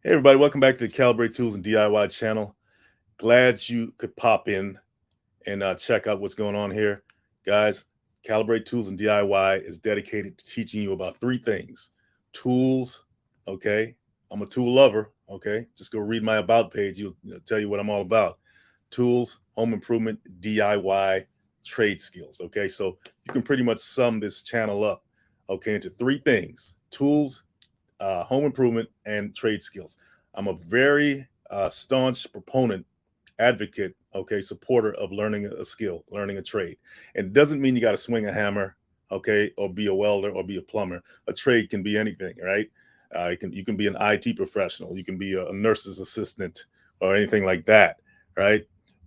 Hey everybody, welcome back to the Calibrate Tools and DIY channel. Glad you could pop in and check out what's going on here. Guys, Calibrate Tools and DIY is dedicated to teaching you about three things. Tools, okay? I'm a tool lover, okay? Just go read my about page, it'll tell you what I'm all about. Tools, home improvement, DIY, trade skills, okay? So you can pretty much sum this channel up, okay, into three things. Tools, home improvement, and trade skills. I'm a very staunch proponent, advocate, okay, supporter of learning a skill, learning a trade. And it doesn't mean you got to swing a hammer, okay, or be a welder or be a plumber. A trade can be anything, right? You can be an IT professional, you can be a nurse's assistant or anything like that, right?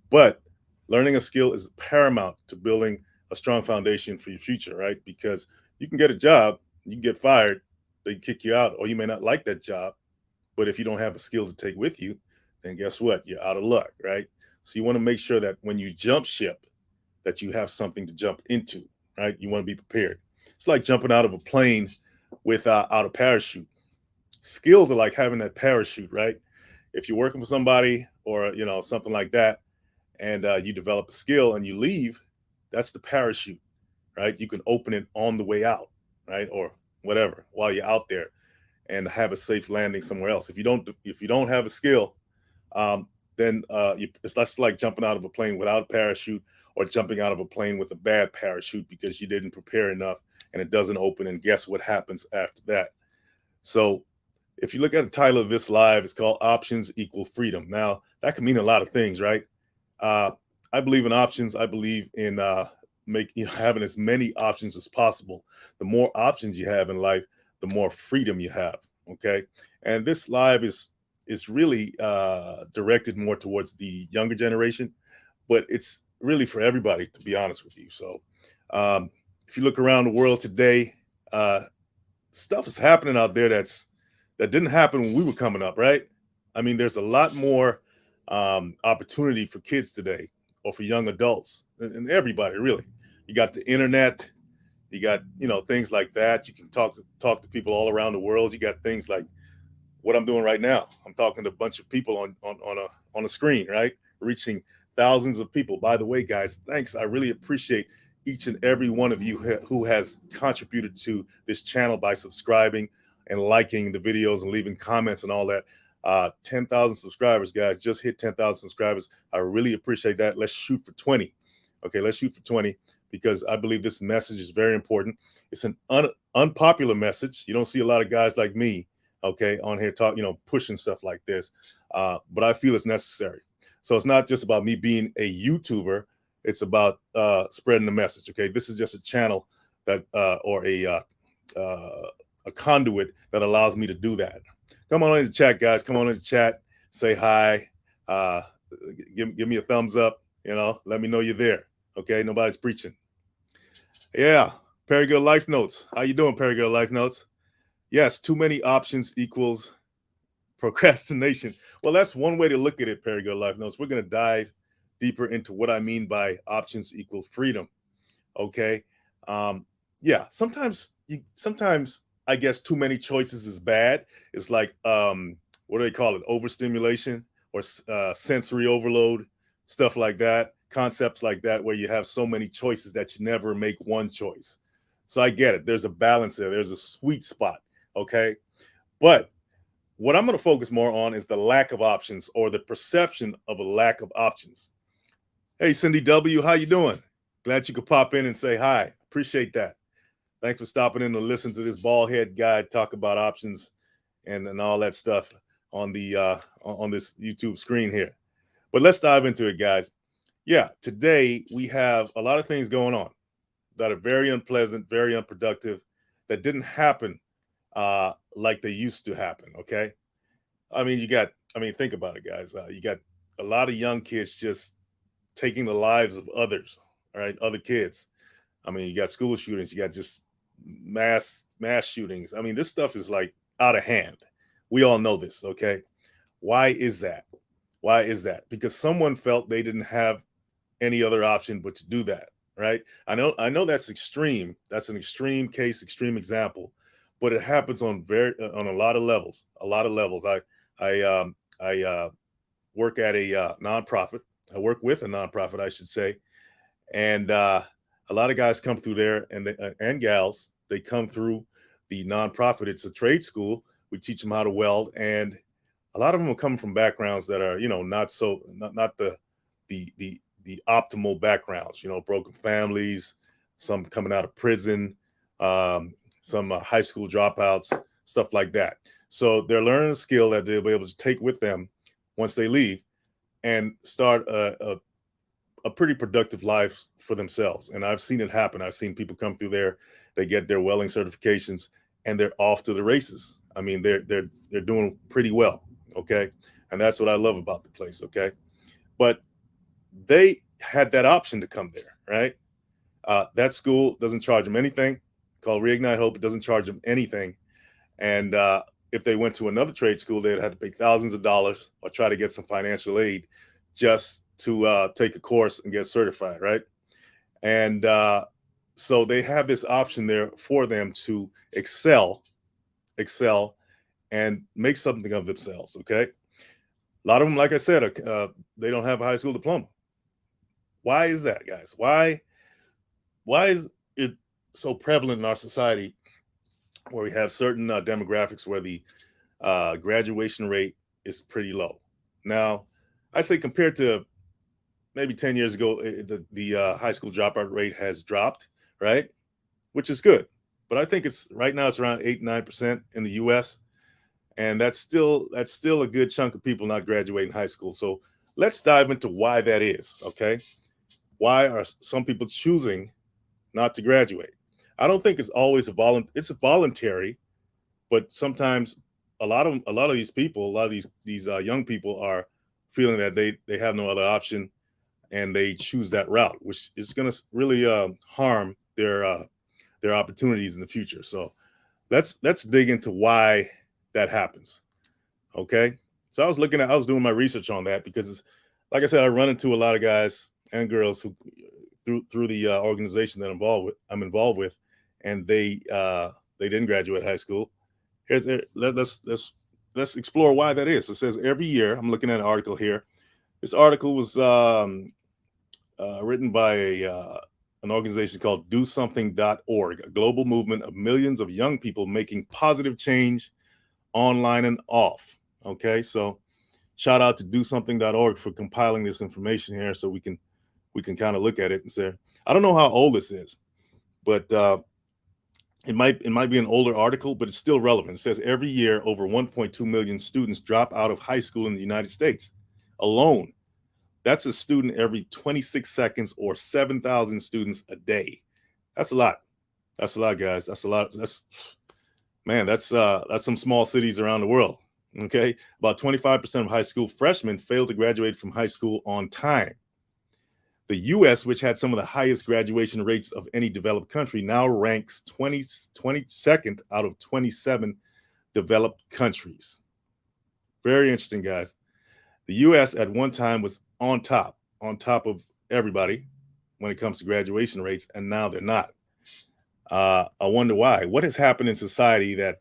But learning a skill is paramount to building a strong foundation for your future, right? Because you can get a job, you can get fired, they kick you out, or you may not like that job. But if you don't have the skills to take with you, then guess what? You're out of luck, right? So you want to make sure that when you jump ship, that you have something to jump into, right? You want to be prepared. It's like jumping out of a plane without a parachute. Skills are like having that parachute, right? If you're working for somebody or something like that, and you develop a skill and you leave, that's the parachute, right? You can open it on the way out, right, or whatever while you're out there, and have a safe landing somewhere else. If you don't have a skill, then it's that's like jumping out of a plane without a parachute, or jumping out of a plane with a bad parachute because you didn't prepare enough and it doesn't open. And guess what happens after that? So if you look at the title of this live, it's called Options Equal Freedom. Now that can mean a lot of things, right? Uh, I believe in options. I believe in having as many options as possible. The more options you have in life, the more freedom you have. Okay, and this live is really directed more towards the younger generation, but it's really for everybody, to be honest with you. So, um, if you look around the world today, uh, stuff is happening out there that didn't happen when we were coming up, right? I mean, there's a lot more opportunity for kids today, or for young adults, and everybody really. You got the internet, you got things like that. You can talk to people all around the world. You got things like what I'm doing right now. I'm talking to a bunch of people on a screen, right? Reaching thousands of people. By the way, guys, thanks. I really appreciate each and every one of you who has contributed to this channel by subscribing and liking the videos and leaving comments and all that. 10,000 subscribers, guys. Just hit 10,000 subscribers. I really appreciate that. Let's shoot for 20. Okay, let's shoot for 20, because I believe this message is very important. It's an unpopular message. You don't see a lot of guys like me, okay, on here pushing stuff like this. But I feel it's necessary. So it's not just about me being a YouTuber. It's about spreading the message. Okay, this is just a channel that or a conduit that allows me to do that. Come on in the chat, guys. Come on in the chat. Say hi. Uh, give me a thumbs up. Let me know you're there. Okay, nobody's preaching. Yeah, Perry Girl Life Notes. How you doing, Perry Girl Life Notes? Yes, too many options equals procrastination. Well, that's one way to look at it, Perry Girl Life Notes. We're going to dive deeper into what I mean by options equal freedom. Okay. Yeah, sometimes I guess too many choices is bad. It's like what do they call it? Overstimulation, or sensory overload, stuff like that. Concepts like that, where you have so many choices that you never make one choice. So I get it. There's a balance there. There's a sweet spot. Okay. But what I'm going to focus more on is the lack of options, or the perception of a lack of options. Hey, Cindy W., how you doing? Glad you could pop in and say hi. Appreciate that. Thanks for stopping in to listen to this bald head guy talk about options and all that stuff on the on this YouTube screen here. But let's dive into it, guys. Yeah, today we have a lot of things going on that are very unpleasant, very unproductive, that didn't happen like they used to happen. Okay, I mean, think about it, guys. You got a lot of young kids just taking the lives of others, all right, other kids. I mean, you got school shootings, you got just mass shootings. I mean, this stuff is like out of hand. We all know this, okay? Why is that? Why is that? Because someone felt they didn't have any other option but to do that, right? I know that's extreme. That's an extreme case, extreme example, but it happens on a lot of levels. A lot of levels. I work at a nonprofit. I work with a nonprofit, I should say, and a lot of guys come through there, and gals. They come through the nonprofit. It's a trade school. We teach them how to weld, and a lot of them are coming from backgrounds that are, not the optimal backgrounds. Broken families, some coming out of prison, some high school dropouts, stuff like that. So they're learning a skill that they'll be able to take with them once they leave and start a pretty productive life for themselves. And I've seen it happen. I've seen people come through there, they get their welding certifications, and they're off to the races. I mean, they're doing pretty well. Okay. And that's what I love about the place. Okay. But they had that option to come there, right? That school doesn't charge them anything. Called Reignite Hope. It doesn't charge them anything. And if they went to another trade school, they'd have to pay thousands of dollars or try to get some financial aid just to take a course and get certified, right? And so they have this option there for them to excel, and make something of themselves. Okay, a lot of them, like I said, they don't have a high school diploma. Why is that, guys? Why is it so prevalent in our society where we have certain demographics where the graduation rate is pretty low? Now, I say compared to maybe 10 years ago, the high school dropout rate has dropped, right? Which is good. But I think right now it's around 8-9% in the US. And that's still a good chunk of people not graduating high school. So let's dive into why that is. Okay. Why are some people choosing not to graduate? I don't think it's always it's voluntary, but sometimes a lot of these people, a lot of these young people are feeling that they have no other option, and they choose that route, which is going to really harm their opportunities in the future. So let's dig into why that happens. Okay, so I was doing my research on that because, like I said, I run into a lot of guys and girls who through the organization that I'm involved with, and they didn't graduate high school. Let's explore why that is. It says every year. I'm looking at an article here. This article was written by an organization called DoSomething.org, a global movement of millions of young people making positive change online and off. Okay, so shout out to DoSomething.org for compiling this information here, so we can kind of look at it and say, I don't know how old this is, but it might be an older article, but it's still relevant. It says every year over 1.2 million students drop out of high school in the United States alone. That's a student every 26 seconds, or 7,000 students a day. That's a lot. That's a lot, guys. That's a lot. That's some small cities around the world. Okay. About 25% of high school freshmen fail to graduate from high school on time. The US, which had some of the highest graduation rates of any developed country, now ranks 22nd out of 27 developed countries. Very interesting, guys. The US at one time was on top of everybody when it comes to graduation rates, and now they're not. I wonder why. What has happened in society that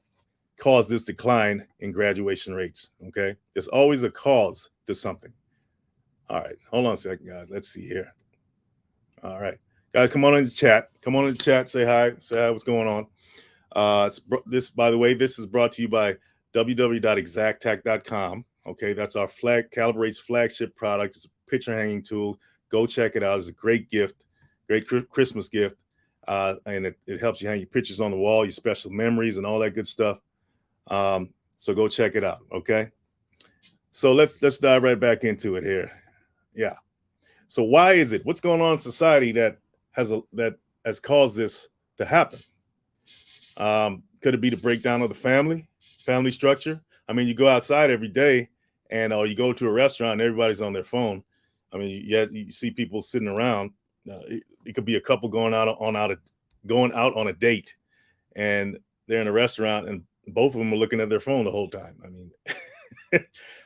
caused this decline in graduation rates? Okay, there's always a cause to something. All right, hold on a second, guys. Let's see here. All right, guys, come on in the chat. Come on in the chat. Say hi. Say hi. What's going on? This, by the way, this is brought to you by www.exactac.com. Okay, that's our Calibrate's flagship product. It's a picture hanging tool. Go check it out. It's a great gift, great Christmas gift, and it helps you hang your pictures on the wall, your special memories, and all that good stuff. So go check it out. Okay. So let's dive right back into it here. Yeah. So why is it? What's going on in society that has caused this to happen? Could it be the breakdown of the family structure? I mean, you go outside every day, and you go to a restaurant and everybody's on their phone. I mean, you see people sitting around. It could be a couple going out on a date, and they're in a restaurant, and both of them are looking at their phone the whole time.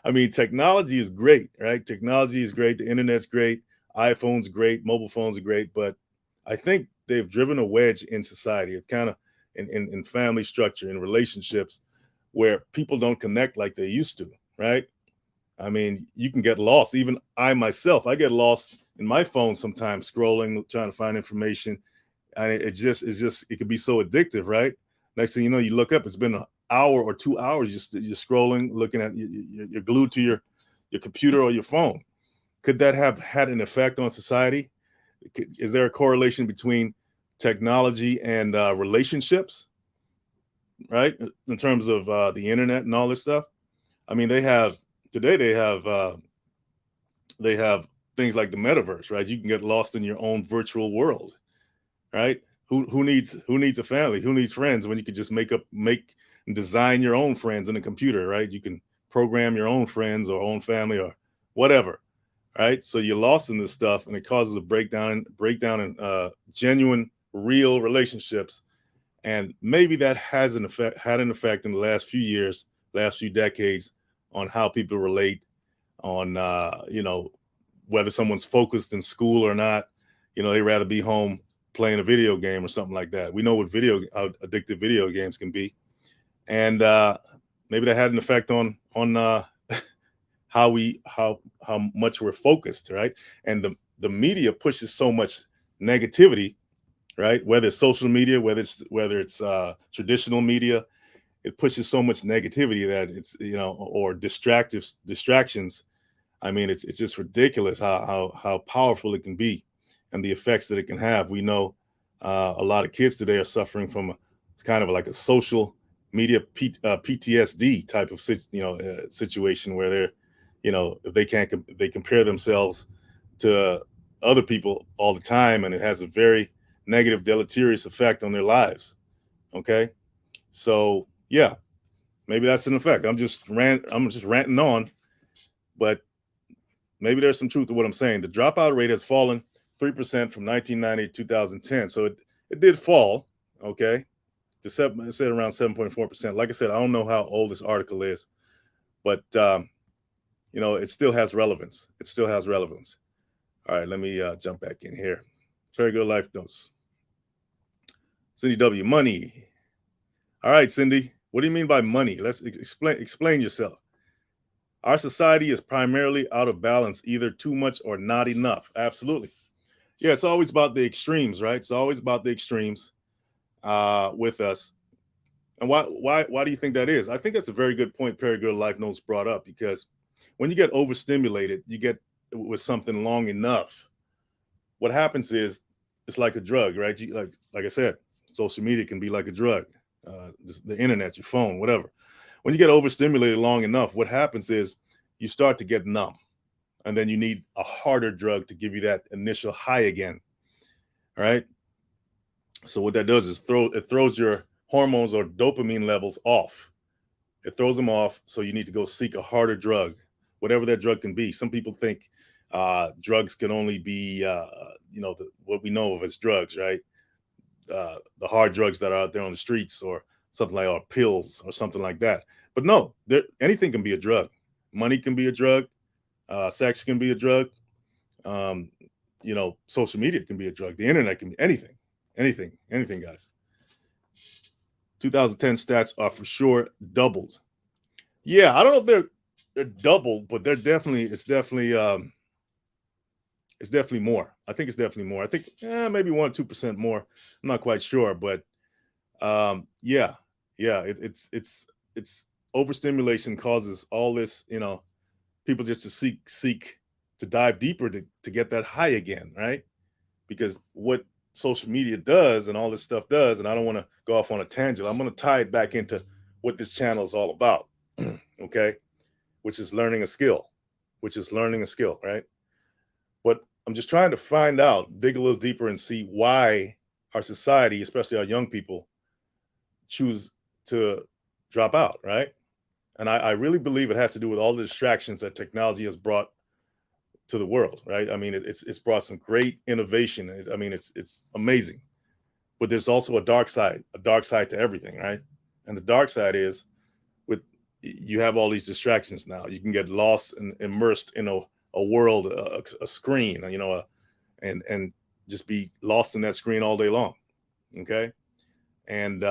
I mean, technology is great, right? Technology is great. The internet's great. iPhone's great. Mobile phones are great. But I think they've driven a wedge in society. It's kind of in family structure, in relationships, where people don't connect like they used to, right? I mean, you can get lost. Even I myself, I get lost in my phone sometimes, scrolling, trying to find information. And it could be so addictive, right? Next thing you know, you look up, it's been an hour or 2 hours. You're scrolling, looking at, you're glued to your computer or your phone. Could that have had an effect on society? Is there a correlation between technology and relationships, right? In terms of the internet and all this stuff. I mean, today they have things like the metaverse, right? You can get lost in your own virtual world, right? Who needs a family? Who needs friends when you could just make and design your own friends in a computer, right? You can program your own friends or own family or whatever, right? So you're lost in this stuff, and it causes a breakdown in genuine, real relationships. And maybe that had an effect in the last few years, last few decades, on how people relate, on whether someone's focused in school or not. They'd rather be home playing a video game or something like that. We know how addictive video games can be, and maybe that had an effect on how much we're focused, right? And the media pushes so much negativity, right? Whether it's social media, whether it's traditional media, it pushes so much negativity that it's or distractions. I mean, it's just ridiculous how powerful it can be, and the effects that it can have. We know a lot of kids today are suffering from it's kind of like a social media PTSD type of situation where they're if they compare themselves to other people all the time, and it has a very negative, deleterious effect on their lives. Okay, so yeah, maybe that's an effect. I'm just ranting on, but maybe there's some truth to what I'm saying. The dropout rate has fallen 3% from 1990 to 2010. So it did fall, okay, to it said around 7.4%. Like I said, I don't know how old this article is, but it still has relevance. It still has relevance. All right, let me jump back in here. Very good life notes. Cindy W. Money. All right, Cindy. What do you mean by money? Let's explain yourself. Our society is primarily out of balance, either too much or not enough. Absolutely. Yeah, it's always about the extremes, right? It's always about the extremes with us. And why do you think that is? I think that's a very good point Perry Good Life Notes brought up, because when you get overstimulated, you get with something long enough, what happens is it's like a drug, right? Like I said, social media can be like a drug. The internet, your phone, whatever. When you get overstimulated long enough, what happens is you start to get numb, and then you need a harder drug to give you that initial high again. All right. So what that does is it throws your hormones or dopamine levels off. It throws them off. So you need to go seek a harder drug, whatever that drug can be. Some people think drugs can only be, what we know of as drugs, right? The hard drugs that are out there on the streets, or something like, or pills or something like that. But no, anything can be a drug. Money can be a drug. Sex can be a drug. Um, social media can be a drug. The internet can be anything, guys. 2010 stats are for sure doubled. Yeah, I don't know if they're doubled, but it's definitely more. I think it's definitely more. I think maybe 1 or 2% more. I'm not quite sure, but yeah, it's overstimulation causes all this, people just to seek to dive deeper to get that high again, right? Because what social media does and all this stuff does, and I don't want to go off on a tangent, I'm going to tie it back into what this channel is all about. Okay, which is learning a skill, right? But I'm just trying to find out, dig a little deeper, and see why our society, especially our young people, choose to drop out, right? And I really believe it has to do with all the distractions that technology has brought to the world, right? I mean, it's brought some great innovation. I mean, it's amazing, but there's also a dark side to everything, right? And the dark side is you have all these distractions now. You can get lost and immersed in a world, a screen, and just be lost in that screen all day long. Okay, and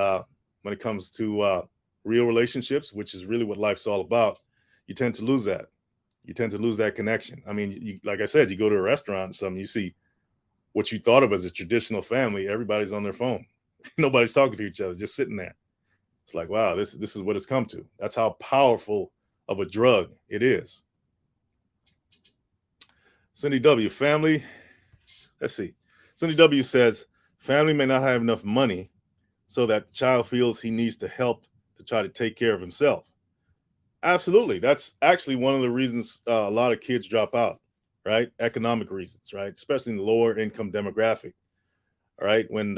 when it comes to real relationships, which is really what life's all about, you tend to lose that. You tend to lose that connection. I mean, like I said, you go to a restaurant or something, you see what you thought of as a traditional family, everybody's on their phone. Nobody's talking to each other, just sitting there. It's like, wow, this is what it's come to. That's how powerful of a drug it is. Cindy W, family. Let's see. Cindy W says, family may not have enough money so that the child feels he needs to help to try to take care of himself. Absolutely. That's actually one of the reasons a lot of kids drop out, right? Economic reasons, right? Especially in the lower income demographic, right? When,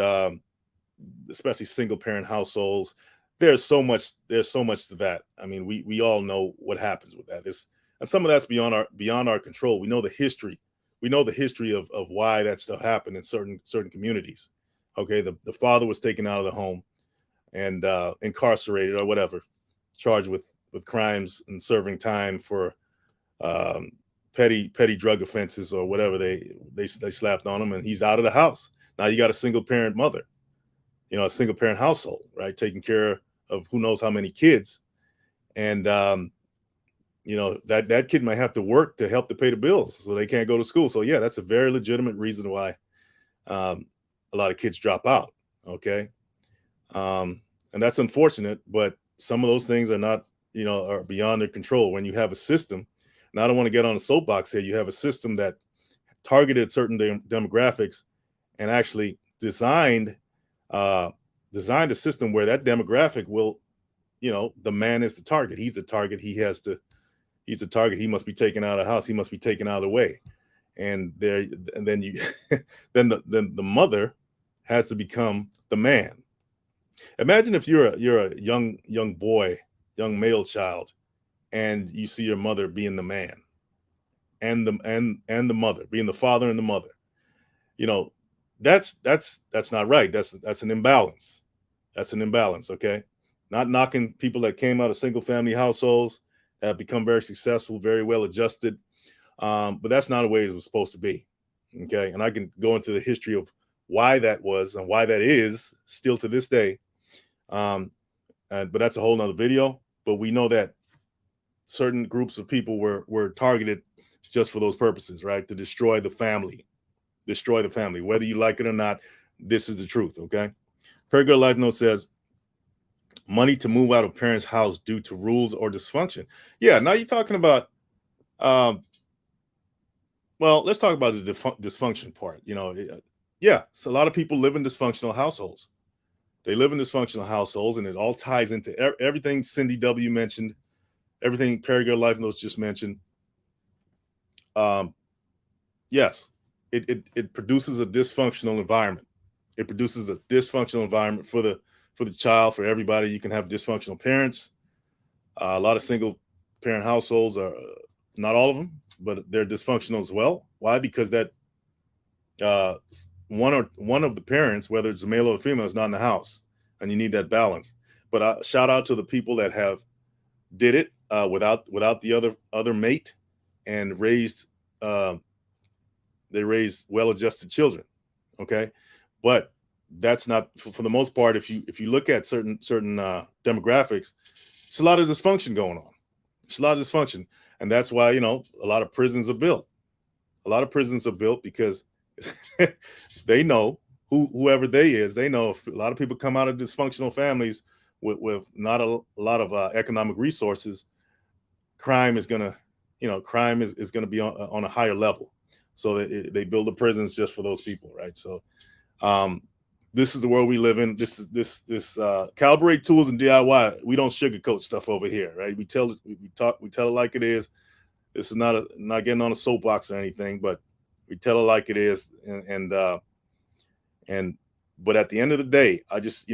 especially single parent households, there's so much to that. I mean, we all know what happens with that. And some of that's beyond our control. We know the history. We know the history of why that stuff happened in certain communities. Okay, the father was taken out of the home and incarcerated or whatever, charged with crimes and serving time for petty drug offenses or whatever they slapped on him, and he's out of the house. Now you got a single parent mother, a single parent household, right, taking care of who knows how many kids, and that kid might have to work to help to pay the bills, so they can't go to school. So yeah, that's a very legitimate reason why a lot of kids drop out. Okay, and that's unfortunate, but some of those things are not, are beyond their control. When you have a system, and I don't want to get on a soapbox here, you have a system that targeted certain demographics and actually designed a system where that demographic will, the man is the target. He's the target. He's the target. He must be taken out of the house. He must be taken out of the way. And then you, then the mother has to become the man. Imagine if you're a young boy, young male child, and you see your mother being the man, and the mother being the father and the mother. That's not right. That's an imbalance. That's an imbalance. Okay, not knocking people that came out of single family households, have become very successful, very well adjusted, but that's not the way it was supposed to be. Okay, and I can go into the history of why that was and why that is still to this day. But that's a whole nother video. But we know that certain groups of people were targeted just for those purposes, right? To destroy the family, whether you like it or not. This is the truth. Okay. Perigirl Life Note says, money to move out of parents' house due to rules or dysfunction. Yeah. Now you're talking about, well, let's talk about the dysfunction part. Yeah. So a lot of people live in dysfunctional households. They live in dysfunctional households, and it all ties into everything Cindy W mentioned, everything Perigirl Life Notes just mentioned. Yes, it produces a dysfunctional environment. It produces a dysfunctional environment for the child, for everybody. You can have dysfunctional parents. A lot of single parent households are, not all of them, but they're dysfunctional as well. Why? Because that one of the parents, whether it's a male or a female, is not in the house, and you need that balance. But shout out to the people that have did it without the other mate, and raised well-adjusted children. Okay, but that's not for the most part. If you look at certain demographics, it's a lot of dysfunction going on. It's a lot of dysfunction, and that's why a lot of prisons are built. A lot of prisons are built because they know whoever they is. They know if a lot of people come out of dysfunctional families with not a lot of economic resources, crime is gonna be on a higher level. So they build the prisons just for those people, right? So this is the world we live in. This Calibrate Tools and DIY. We don't sugarcoat stuff over here, right? We tell it like it is. This is not getting on a soapbox or anything, but we tell it like it is. But at the end of the day, I just,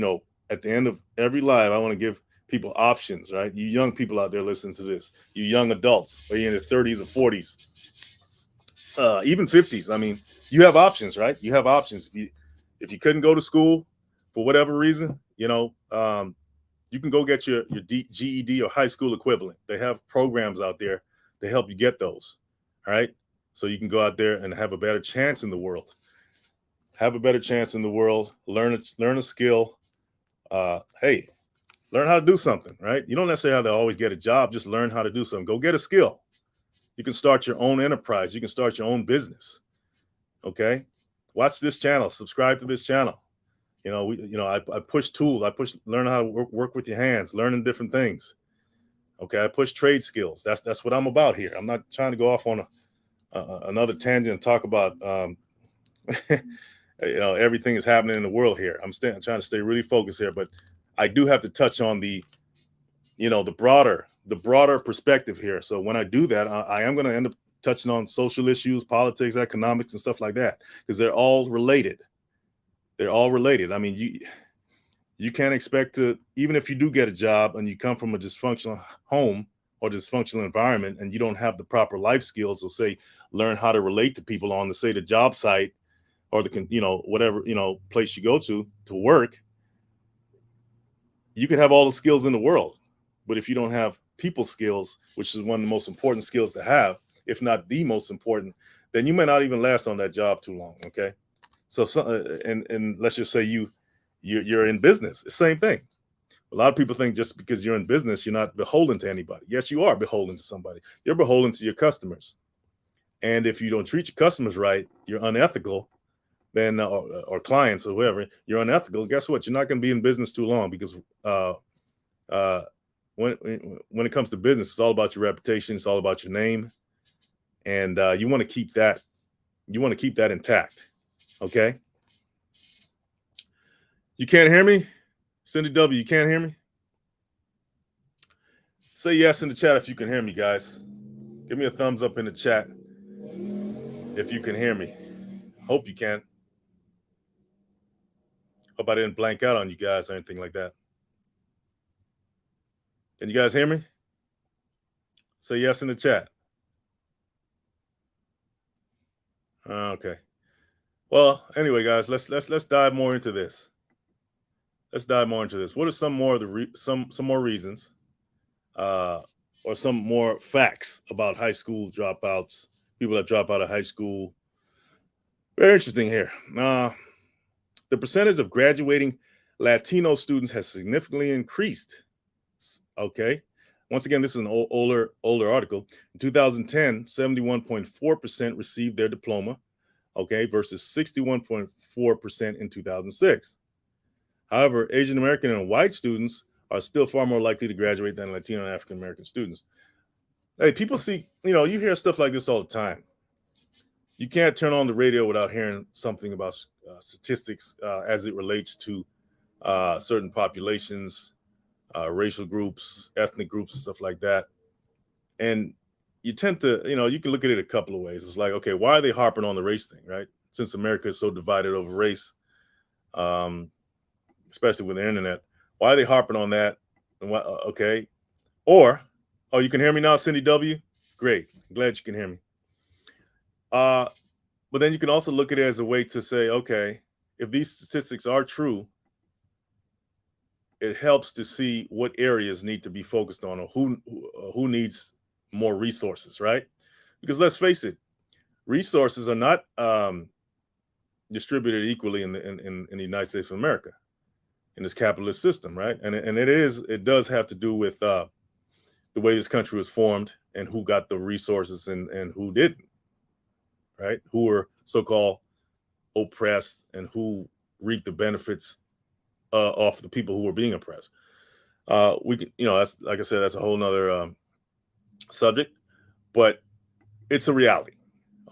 at the end of every live, I want to give people options, right? You young people out there listening to this, you young adults, or you're in your 30s or 40s, even 50s. I mean, you have options, right? You have options. If you couldn't go to school for whatever reason, you can go get your GED or high school equivalent. They have programs out there to help you get those. All right. So you can go out there and have a better chance in the world. Learn a skill. Hey, Learn how to do something, right? You don't necessarily have to always get a job. Just learn how to do something. Go get a skill. You can start your own enterprise. You can start your own business. Okay. Watch this channel. Subscribe to this channel. I push tools. I push learn how to work with your hands, learning different things. Okay. I push trade skills. That's what I'm about here. I'm not trying to go off on another tangent and talk about everything is happening in the world here. I'm trying to stay really focused here, but I do have to touch on the broader perspective here. So when I do that, I am going to end up touching on social issues, politics, economics, and stuff like that, because they're all related. They're all related. I mean, you can't expect to, even if you do get a job and you come from a dysfunctional home or dysfunctional environment and you don't have the proper life skills, or say learn how to relate to people on the job site or whatever place you go to work. You can have all the skills in the world, but if you don't have people skills, which is one of the most important skills to have, if not the most important, then you may not even last on that job too long. Okay. So and let's just say you're in business, the same thing. A lot of people think just because you're in business, you're not beholden to anybody. Yes, you are beholden to somebody. You're beholden to your customers. And if you don't treat your customers right, you're unethical, then or clients or whoever, you're unethical. Guess what? You're not going to be in business too long, because when it comes to business, it's all about your reputation. It's all about your name, and you want to keep that. You want to keep that intact. Okay. You can't hear me, Cindy W. You can't hear me. Say yes in the chat if you can hear me, guys. Give me a thumbs up in the chat if you can hear me. Hope you can. Hope I didn't blank out on you guys or anything like that. Can you guys hear me? Say yes in the chat. Okay. Well, anyway, guys, let's dive more into this. Let's dive more into this. What are some more of the some more reasons, or some more facts about high school dropouts? People that drop out of high school. Very interesting here. The percentage of graduating Latino students has significantly increased. Okay. Once again, this is an older article. In 2010, 71.4% received their diploma, okay, versus 61.4% in 2006. However, Asian American and white students are still far more likely to graduate than Latino and African American students. Hey, people see, you hear stuff like this all the time. You can't turn on the radio without hearing something about statistics as it relates to certain populations, racial groups, ethnic groups, and stuff like that. And you tend to, you can look at it a couple of ways. It's like, okay, why are they harping on the race thing, right? Since America is so divided over race, especially with the internet, why are they harping on that? And okay. Or, oh, you can hear me now, Cindy W? Great. I'm glad you can hear me. But then you can also look at it as a way to say, okay, if these statistics are true, it helps to see what areas need to be focused on, or who needs more resources, right? Because let's face it, resources are not distributed equally in the United States of America, in this capitalist system, right? And it does have to do with the way this country was formed and who got the resources and who didn't, right? Who were so-called oppressed and who reaped the benefits off the people who were being oppressed. We can, that's, like I said, that's a whole nother subject, but it's a reality.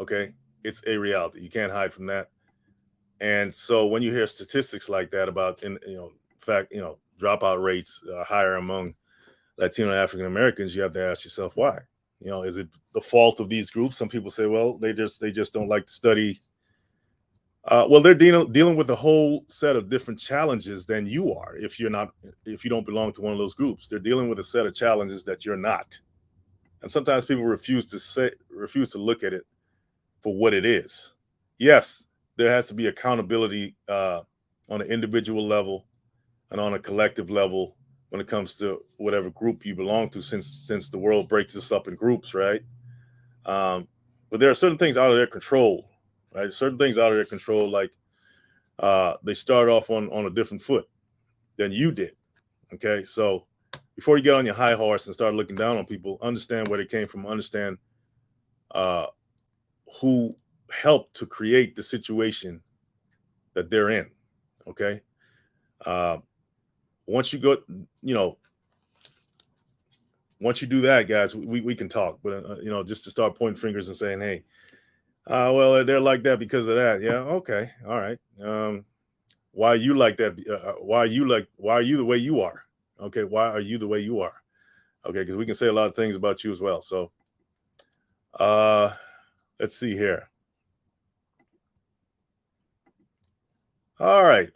Okay. It's a reality. You can't hide from that. And so when you hear statistics like that about, dropout rates higher among Latino and African Americans, you have to ask yourself why. Is it the fault of these groups? Some people say, well, they just don't like to study. Well, they're dealing with a whole set of different challenges than you are. If you don't belong to one of those groups, they're dealing with a set of challenges that you're not. And sometimes people refuse to look at it for what it is. Yes, there has to be accountability on an individual level and on a collective level when it comes to whatever group you belong to, since the world breaks us up in groups, right? But there are certain things out of their control, right? Certain things out of their control, like they start off on a different foot than you did. Okay, so before you get on your high horse and start looking down on people, understand where they came from, understand uh, who helped to create the situation that they're in. Okay, uh, once you go, you know, once you do that, guys, we can talk. But just to start pointing fingers and saying, hey, well, they're like that because of that. Yeah, okay, all right. Why are you like that? Why are you the way you are? Okay, why are you the way you are? Okay, because we can say a lot of things about you as well. So uh let's see here. All right.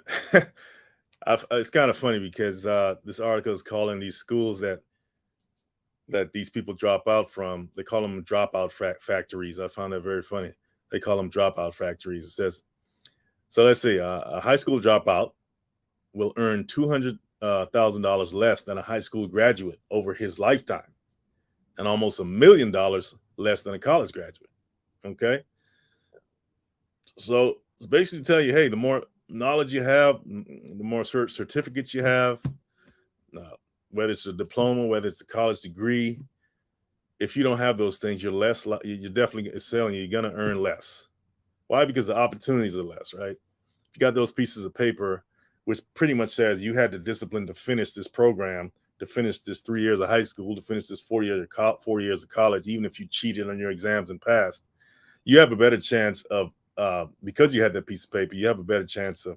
It's kind of funny because this article is calling these schools that these people drop out from, they call them dropout factories. I found that very funny. They call them dropout factories. It says, so let's see, a high school dropout will earn $200,000 less than a high school graduate over his lifetime, and almost $1 million less than a college graduate. Okay, so it's basically tell you, hey, the more knowledge you have, the more certificates you have, uh, whether it's a diploma, whether it's a college degree. If you don't have those things, you're less. You're definitely selling. You're gonna earn less. Why? Because the opportunities are less, right? If you got those pieces of paper, which pretty much says you had the discipline to finish this program, to finish this 3 years of high school, to finish this 4 years of college, even if you cheated on your exams and passed, you have a better chance of, because you had that piece of paper, you have a better chance of,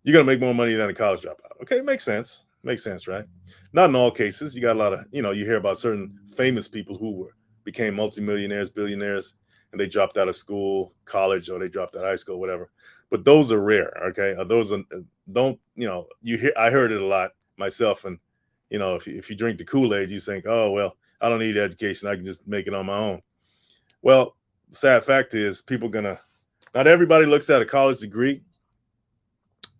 you're going to make more money than a college dropout. Okay, makes sense. Makes sense, right? Not in all cases. You got a lot of, you hear about certain famous people who became multimillionaires, billionaires, and they dropped out of school, college, or they dropped out of high school, whatever. But those are rare. Okay, those are, don't, you hear. I heard it a lot myself, and if you drink the Kool-Aid, you think, oh well, I don't need education. I can just make it on my own. Well, the sad fact is, not everybody looks at a college degree,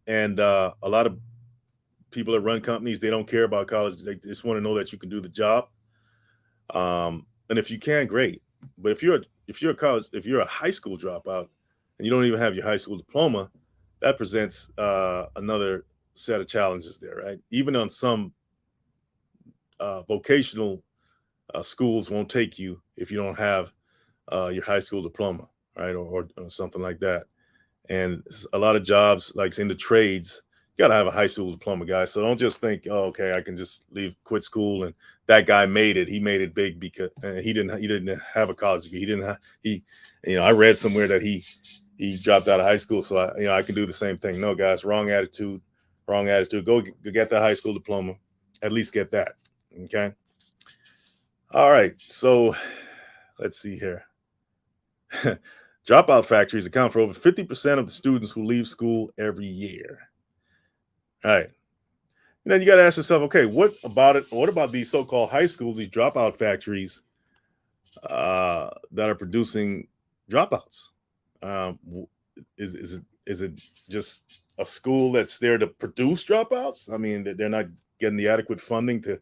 and a lot of people that run companies, they don't care about college. They just want to know that you can do the job. And if you can, great. But if you're a high school dropout and you don't even have your high school diploma, that presents another set of challenges there, right? Even on some vocational schools won't take you if you don't have your high school diploma, right, or something like that. And a lot of jobs, like in the trades, you got to have a high school diploma, guys. So don't just think, oh, okay, I can just quit school, and that guy made it. He made it big because he didn't have a college degree. He didn't have, I read somewhere that he dropped out of high school, so I can do the same thing. No, guys, wrong attitude, wrong attitude. Go get that high school diploma. At least get that. Okay. All right. So let's see here. Dropout factories account for over 50% of the students who leave school every year. All right. And then you got to ask yourself, okay, what about it? What about these so-called high schools, these dropout factories that are producing dropouts? Is it just a school that's there to produce dropouts? I mean, they're not getting the adequate funding to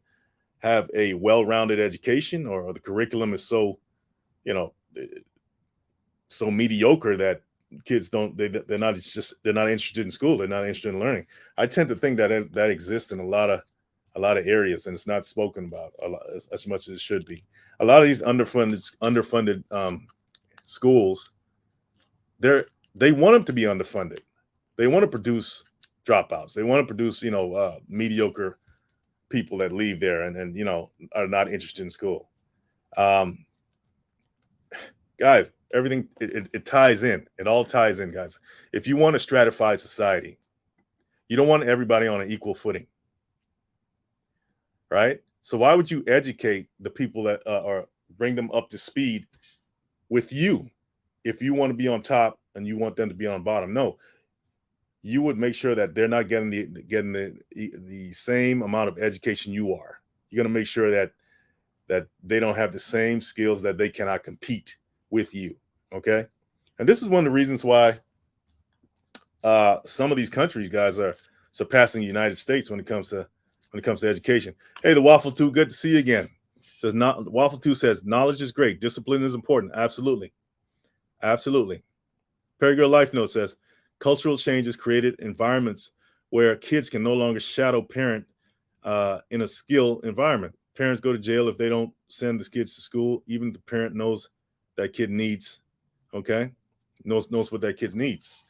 have a well-rounded education, or the curriculum is so, you know, so mediocre that kids they're not interested in school, they're not interested in learning. I tend to think that exists in a lot of areas, and it's not spoken about a lot, as much as it should be. A lot of these underfunded schools, they want them to be underfunded. They want to produce dropouts. They want to produce mediocre people that leave there and are not interested in school. um Guys, everything, it ties in. It all ties in, guys. If you want a stratified society, you don't want everybody on an equal footing, right? So why would you educate the people that or bring them up to speed with you if you want to be on top and you want them to be on bottom? No, you would make sure that they're not getting the same amount of education you are. You're going to make sure that they don't have the same skills, that they cannot compete with you. Okay. And this is one of the reasons why some of these countries, guys, are surpassing the United States when it comes to education. Hey, the Waffle 2, good to see you again. Says not Waffle 2 says knowledge is great, discipline is important. Absolutely. Absolutely. Perry Girl Life Note says cultural changes created environments where kids can no longer shadow parent in a skill environment. Parents go to jail if they don't send the kids to school, even if the parent knows that kid needs, okay, knows what that kid needs.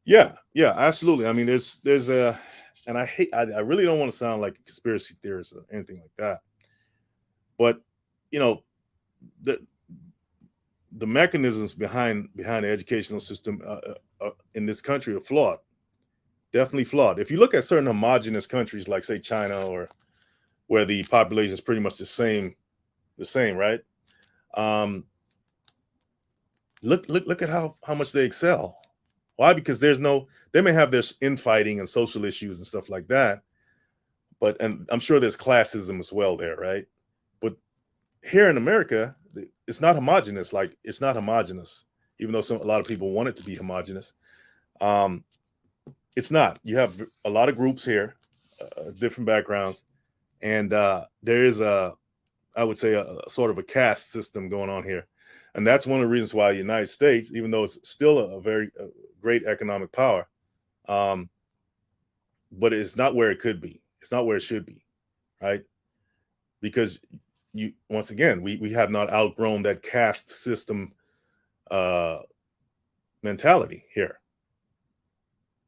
Yeah, yeah, absolutely. I mean, there's a, and I really don't want to sound like a conspiracy theorist or anything like that, but you know, the the mechanisms behind the educational system in this country are flawed, definitely flawed. If you look at certain homogenous countries like say China, or where the population is pretty much the same, right? Um, look at how much they excel. Why? Because they may have their infighting and social issues and stuff like that, but and I'm sure there's classism as well there, right? But here in America, it's not homogenous. Like it's not homogenous, even though a lot of people want it to be homogenous. Um, it's not. You have a lot of groups here, different backgrounds, and there is I would say, a sort of a caste system going on here, and that's one of the reasons why the United States, even though it's still a very great economic power, um, but it's not where it could be. It's not where it should be, right? Because you once again, we have not outgrown that caste system uh, mentality here.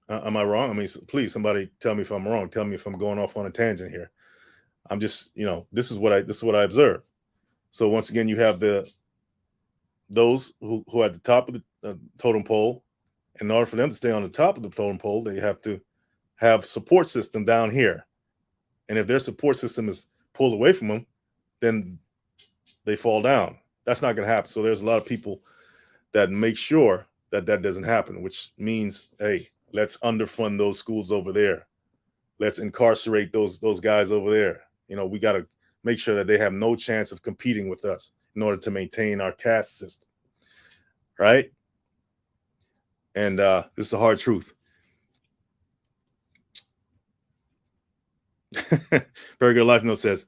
Am I wrong? I mean, please, somebody tell me if I'm wrong. Tell me if I'm going off on a tangent here. I'm just, this is what I observe. So once again, you have those who are at the top of the totem pole. In order for them to stay on the top of the totem pole, they have to have support system down here. And if their support system is pulled away from them, then they fall down. That's not going to happen. So there's a lot of people that make sure that that doesn't happen, which means, hey, let's underfund those schools over there. Let's incarcerate those guys over there. We got to make sure that they have no chance of competing with us in order to maintain our caste system, right? And this is the hard truth. Very Good Life Note says,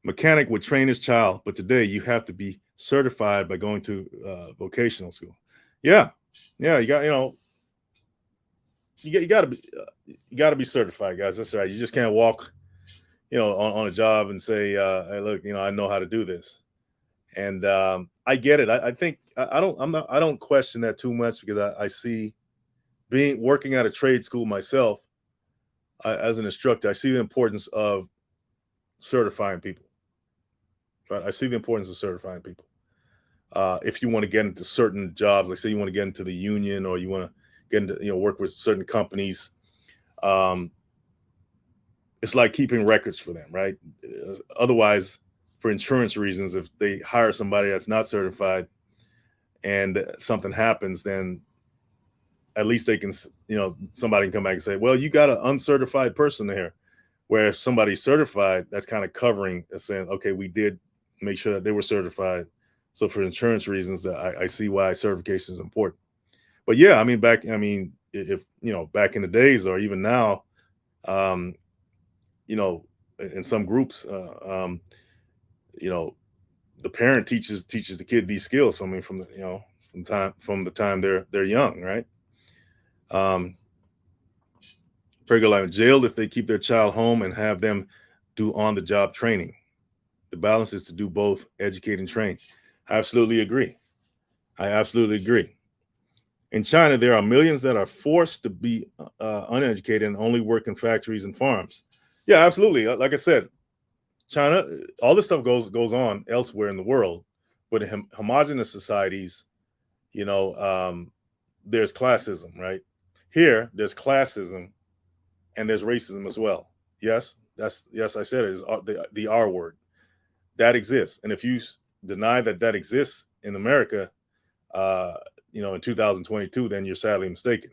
mechanic would train his child, but today you have to be certified by going to vocational school. Yeah, you got you got to be certified, guys. That's right. You just can't walk, on a job and say, hey, look, I know how to do this. And I get it. I think I don't question that too much, because I see, working at a trade school myself, as an instructor, I see the importance of certifying people. Right? I see the importance of certifying people. If you want to get into certain jobs, like say you want to get into the union, or you want to get into, work with certain companies, it's like keeping records for them, right? Otherwise, for insurance reasons, if they hire somebody that's not certified and something happens, then at least they can, somebody can come back and say, well, you got an uncertified person here. Where if somebody's certified, that's kind of covering, saying, okay, we did make sure that they were certified. So for insurance reasons, I see why certification is important. But yeah, if back in the days, or even now, in some groups, the parent teaches the kid these skills from the time they're young, right? Very Good Life, jailed if they keep their child home and have them do on the job training. The balance is to do both, educate and train. I absolutely agree. In China, there are millions that are forced to be uneducated and only work in factories and farms. Yeah, absolutely. Like I said, China, all this stuff goes on elsewhere in the world, but in homogenous societies, there's classism, right? Here, there's classism and there's racism as well. Yes, I said it is the R word that exists, and if you deny that exists in America, in 2022, then you're sadly mistaken.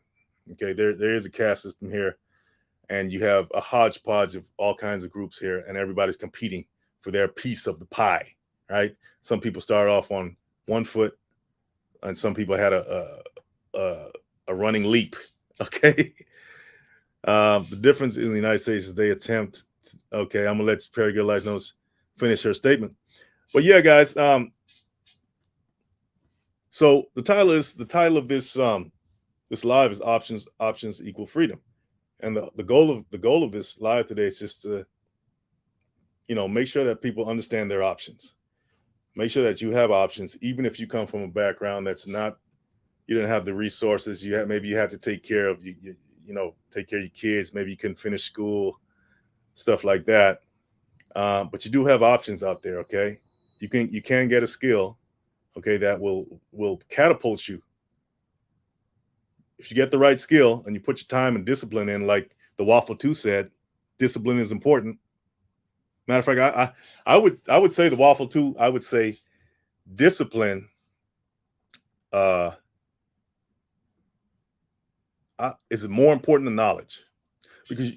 Okay, there is a caste system here, and you have a hodgepodge of all kinds of groups here, and everybody's competing for their piece of the pie. Right? Some people start off on one foot, and some people had a running leap. Okay. The difference in the United States is they attempt. Okay, I'm gonna let Very Good Life Notes finish her statement. But yeah, guys. So the title of this live is options equal freedom, and the goal of this live today is just to make sure that people understand their options. Make sure that you have options, even if you come from a background that's not, you didn't have the resources. Maybe you have to take care of take care of your kids. Maybe you couldn't finish school, stuff like that. But you do have options out there. Okay, you can get a skill, okay, that will catapult you if you get the right skill and you put your time and discipline in. Like the Waffle 2 said, discipline is important. Matter of fact, I would say the Waffle 2. I would say discipline is more important than knowledge, because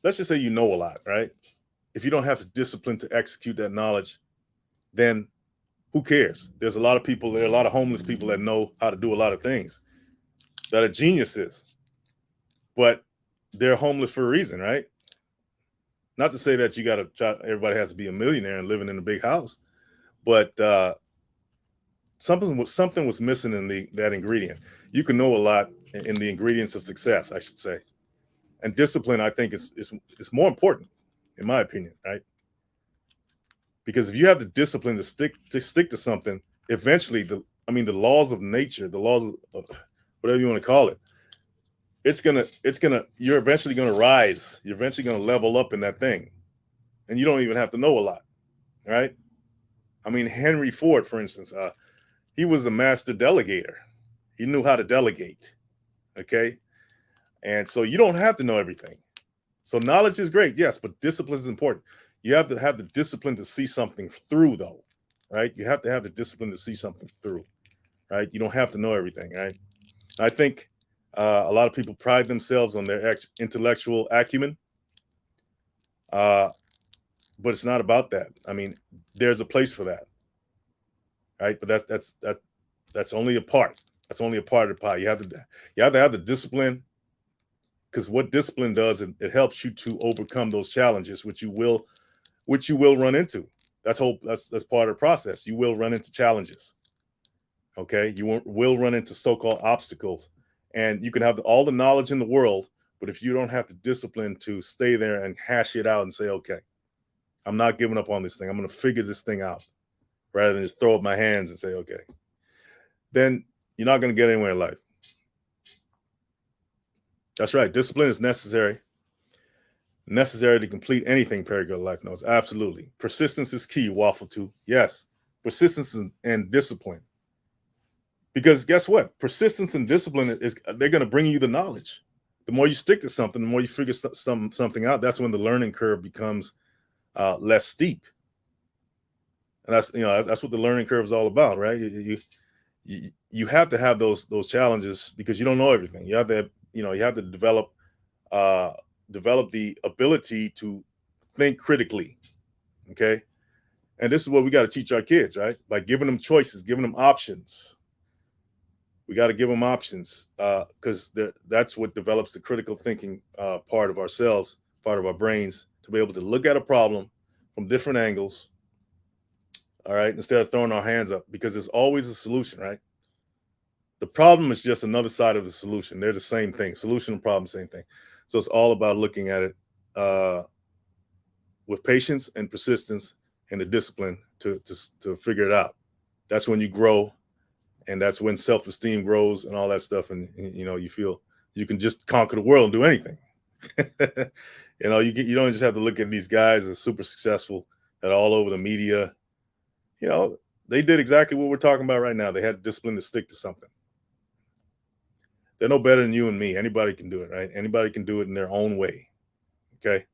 let's just say you know a lot, right? If you don't have the discipline to execute that knowledge, then who cares? There's a lot of people. There are a lot of homeless people that know how to do a lot of things, that are geniuses, but they're homeless for a reason, right? Not to say that you got to try. Everybody has to be a millionaire and living in a big house, but something was missing in that ingredient. You can know a lot in the ingredients of success, I should say, and discipline, I think, is more important, in my opinion, right? Because if you have the discipline to stick to something, eventually, the laws of nature, the laws of whatever you want to call it, you're eventually gonna rise. You're eventually gonna level up in that thing, and you don't even have to know a lot, right? I mean, Henry Ford, for instance, he was a master delegator. He knew how to delegate. Okay, and so you don't have to know everything. So knowledge is great, yes, but discipline is important. You have to have the discipline to see something through, though, right? You have to have the discipline to see something through, right? You don't have to know everything, right? I think a lot of people pride themselves on their intellectual acumen, but it's not about that. I mean, there's a place for that, right? But that's only a part. That's only a part of the pie. You have to have the discipline, because what discipline does, it helps you to overcome those challenges, which you will run into. That's part of the process. You will run into challenges. Okay, you will run into so-called obstacles, and you can have all the knowledge in the world, but if you don't have the discipline to stay there and hash it out and say, okay, I'm not giving up on this thing. I'm going to figure this thing out, rather than just throw up my hands and say, okay, then you're not going to get anywhere in life. That's right. Discipline is necessary to complete anything Perry Go Life knows. Absolutely. Persistence is key, Waffle 2. Yes. Persistence and discipline. Because guess what? Persistence and discipline they're going to bring you the knowledge. The more you stick to something, the more you figure something out. That's when the learning curve becomes less steep. And that's what the learning curve is all about, right? You have to have those challenges, because you don't know everything. You have to develop the ability to think critically. Okay. And this is what we got to teach our kids, right? By giving them choices, giving them options. We got to give them options, because that's what develops the critical thinking part of ourselves, part of our brains, to be able to look at a problem from different angles. All right. Instead of throwing our hands up, because there's always a solution, right? The problem is just another side of the solution. They're the same thing. Solution and problem, same thing. So it's all about looking at it with patience and persistence and the discipline to figure it out. That's when you grow, and that's when self-esteem grows and all that stuff. And you feel you can just conquer the world and do anything. You don't just have to look at these guys as super successful that are all over the media. They did exactly what we're talking about right now. They had discipline to stick to something. They're no better than you and me. Anybody can do it, right? Anybody can do it in their own way. Okay.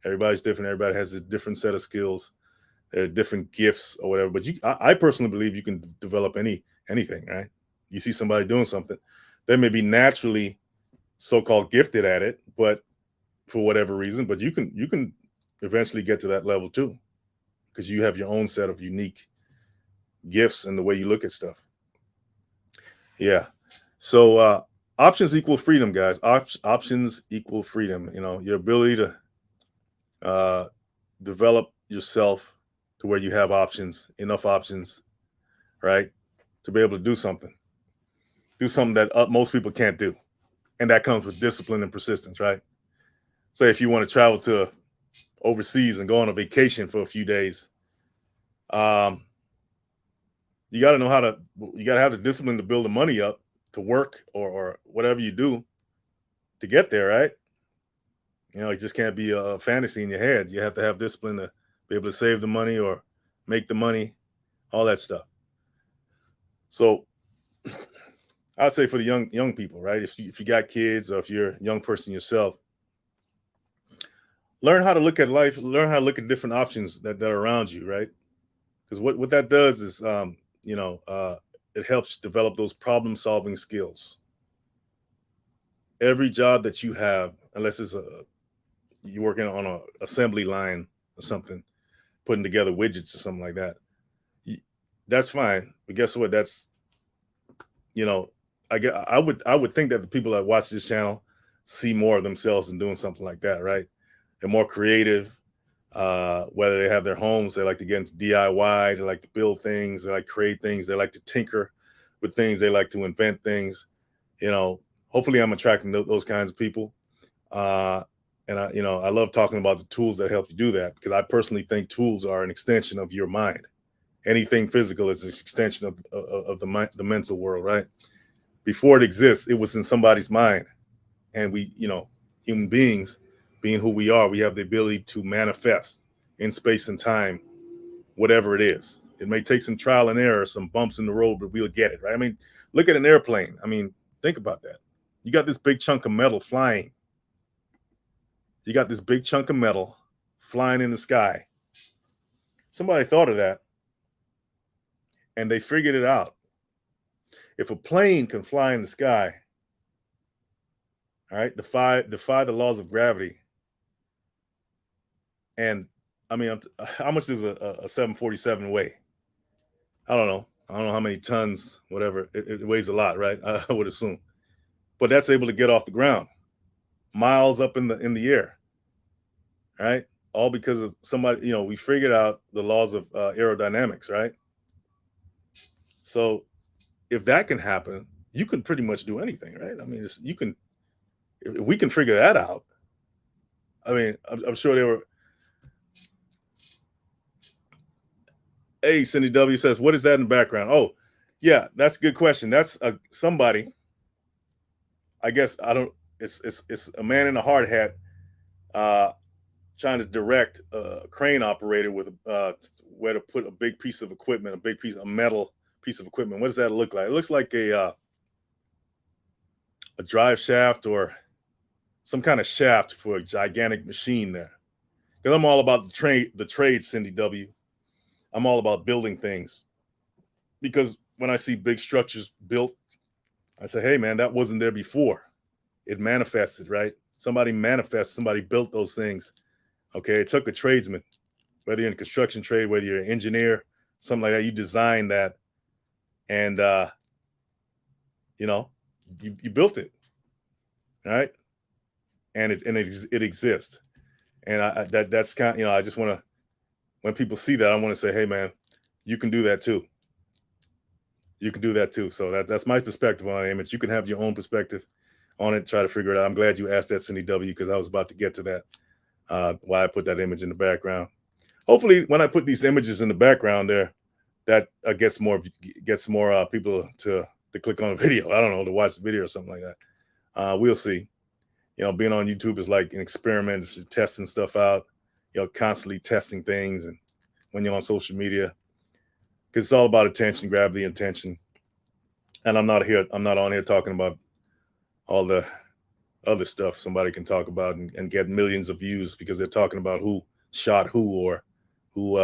Everybody's different. Everybody has a different set of skills. There are different gifts or whatever. But I personally believe you can develop anything, right? You see somebody doing something, they may be naturally so-called gifted at it, but for whatever reason, but you can eventually get to that level too, because you have your own set of unique gifts and the way you look at stuff. Yeah. So options equal freedom, guys. Options equal freedom. Your ability to develop yourself to where you have enough options, right, to be able to do something that most people can't do. And that comes with discipline and persistence, right? Say if you want to travel to overseas and go on a vacation for a few days. You got to know how to. You got to have the discipline to build the money up to work or whatever you do to get there, right? You know, it just can't be a fantasy in your head. You have to have discipline to be able to save the money or make the money, all that stuff. So I'd say for the young people, right? If you got kids or if you're a young person yourself, learn how to look at life, learn how to look at different options that are around you, right? Because what that does is you know, it helps develop those problem solving skills. Every job that you have, unless it's you're working on a assembly line or something, putting together widgets or something like that, that's fine. But guess what? That's, you know, I would think that the people that watch this channel see more of themselves in doing something like that, right? They're more creative. Whether they have their homes, they like to get into DIY, they like to build things, they like to create things, they like to tinker with things, they like to invent things. You know, hopefully I'm attracting those kinds of people. Uh, and I, you know, I love talking about the tools that help you do that because I personally think tools are an extension of your mind. Anything physical is an extension of the mental world, right? Before it exists, it was in somebody's mind, and we, you know, human beings, being who we are, we have the ability to manifest in space and time whatever it is. It may take some trial and error, some bumps in the road, but we'll get it, right? I mean, look at an airplane. I mean, think about that. You got this big chunk of metal flying. You got this big chunk of metal flying in the sky. Somebody thought of that and they figured it out. If a plane can fly in the sky, all right, defy the laws of gravity. And I mean, how much does a 747 weigh? I don't know. I don't know how many tons, whatever. It weighs a lot, right? I would assume. But that's able to get off the ground, miles up in the air, right? All because of somebody. You know, we figured out the laws of aerodynamics, right? So if that can happen, you can pretty much do anything, right? I mean, you can. If we can figure that out, I mean, I'm sure they were. Hey, Cindy W says, "What is that in the background?" Oh, yeah, that's a good question. That's somebody. I guess I don't. It's a man in a hard hat uh, trying to direct a crane operator with where to put a big piece of equipment, a metal piece of equipment. What does that look like? It looks like a drive shaft or some kind of shaft for a gigantic machine there. Because I'm all about the trade, Cindy W. I'm all about building things. Because when I see big structures built, I say, hey man, that wasn't there before. It manifested, right? Somebody built those things. Okay, it took a tradesman, whether you're in the construction trade, whether you're an engineer, something like that, you designed that, and you know, you built it, right? And it exists, and that's kind of, you know, I just want to, when people see that, I want to say, hey man, you can do that too. You can do that too. So that's my perspective on it, Image. You can have your own perspective on it, try to figure it out. I'm glad you asked that, Cindy W, because I was about to get to that. Why I put that image in the background. Hopefully, when I put these images in the background there, that gets more people to click on the video. I don't know, to watch the video or something like that. We'll see. You know, being on YouTube is like an experiment, it's testing stuff out. You know, constantly testing things, and when you're on social media, because it's all about attention, grab the attention. And I'm not on here talking about all the other stuff somebody can talk about and get millions of views because they're talking about who shot who or who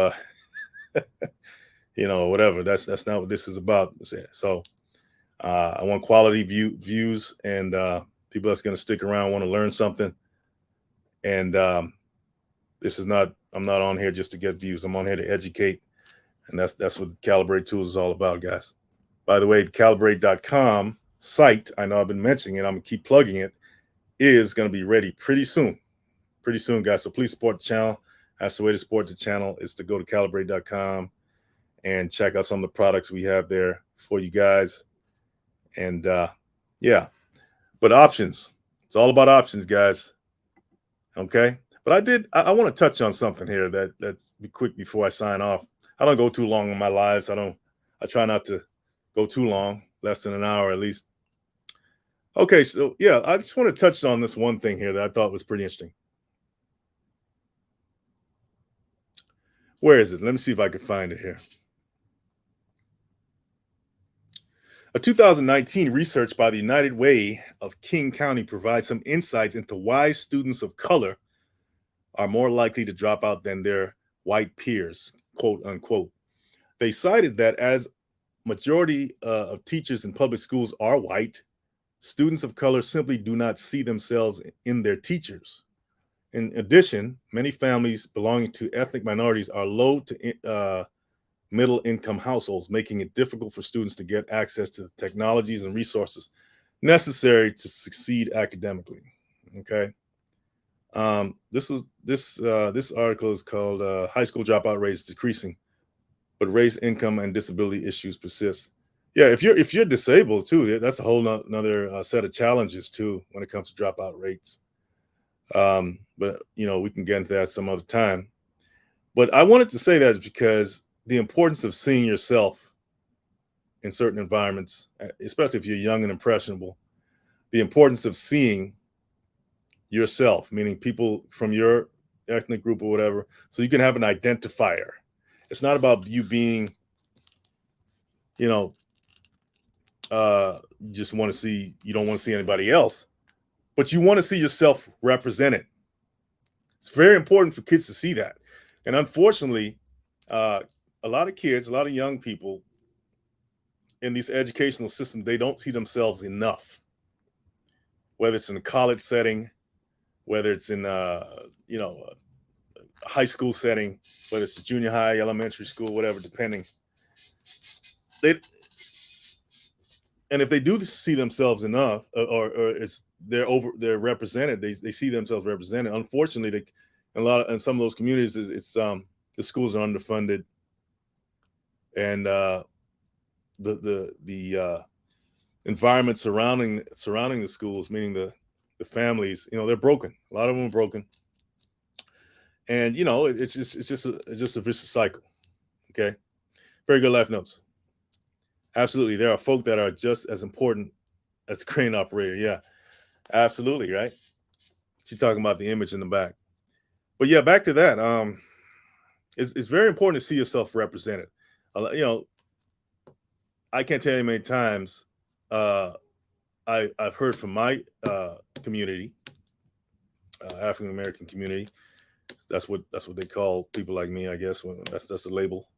you know, whatever. That's not what this is about. So I want quality views and people that's going to stick around, want to learn something. And this is not, I'm not on here just to get views. I'm on here to educate. And that's what Calibrate Tools is all about, guys. By the way, calibrate.com site, I know I've been mentioning it, I'm gonna keep plugging it, is going to be ready pretty soon, guys. So please support the channel. That's the way to support the channel, is to go to calibrate.com and check out some of the products we have there for you guys. And yeah, but options, it's all about options, guys. Okay, But I want to touch on something here that's be quick before I sign off. I don't go too long in my lives. I try not to go too long, less than an hour at least. Okay, so yeah, I just want to touch on this one thing here that I thought was pretty interesting. Where is it? Let me see if I can find it here. A 2019 research by the United Way of King County provides some insights into why students of color are more likely to drop out than their white peers, quote unquote. They cited that as majority of teachers in public schools are white, students of color simply do not see themselves in their teachers. In addition, many families belonging to ethnic minorities are low to middle income households, making it difficult for students to get access to the technologies and resources necessary to succeed academically. Okay. This article is called "High School Dropout Rates Decreasing, but Race, Income, and Disability Issues Persist." Yeah, if you're disabled too, that's a whole another set of challenges too when it comes to dropout rates. But we can get into that some other time. But I wanted to say that because the importance of seeing yourself in certain environments, especially if you're young and impressionable, the importance of seeing yourself, meaning people from your ethnic group or whatever, so you can have an identifier. It's not about you being, you just want to see, you don't want to see anybody else, but you want to see yourself represented. It's very important for kids to see that. And unfortunately, a lot of kids, a lot of young people in these educational systems, they don't see themselves enough, whether it's in a college setting, whether it's in a high school setting, whether it's a junior high, elementary school, whatever, depending. And if they do see themselves enough, or they're represented, they see themselves represented. Unfortunately, in some of those communities, it's the schools are underfunded, and the environment surrounding the schools, meaning the families, they're broken. A lot of them are broken, and it's just a vicious cycle. Okay, very good life notes. Absolutely, there are folk that are just as important as the crane operator. Yeah, absolutely, right. She's talking about the image in the back, but yeah, back to that. It's very important to see yourself represented. I can't tell you how many times I've heard from my community, African American community. That's what they call people like me, I guess. That's the label.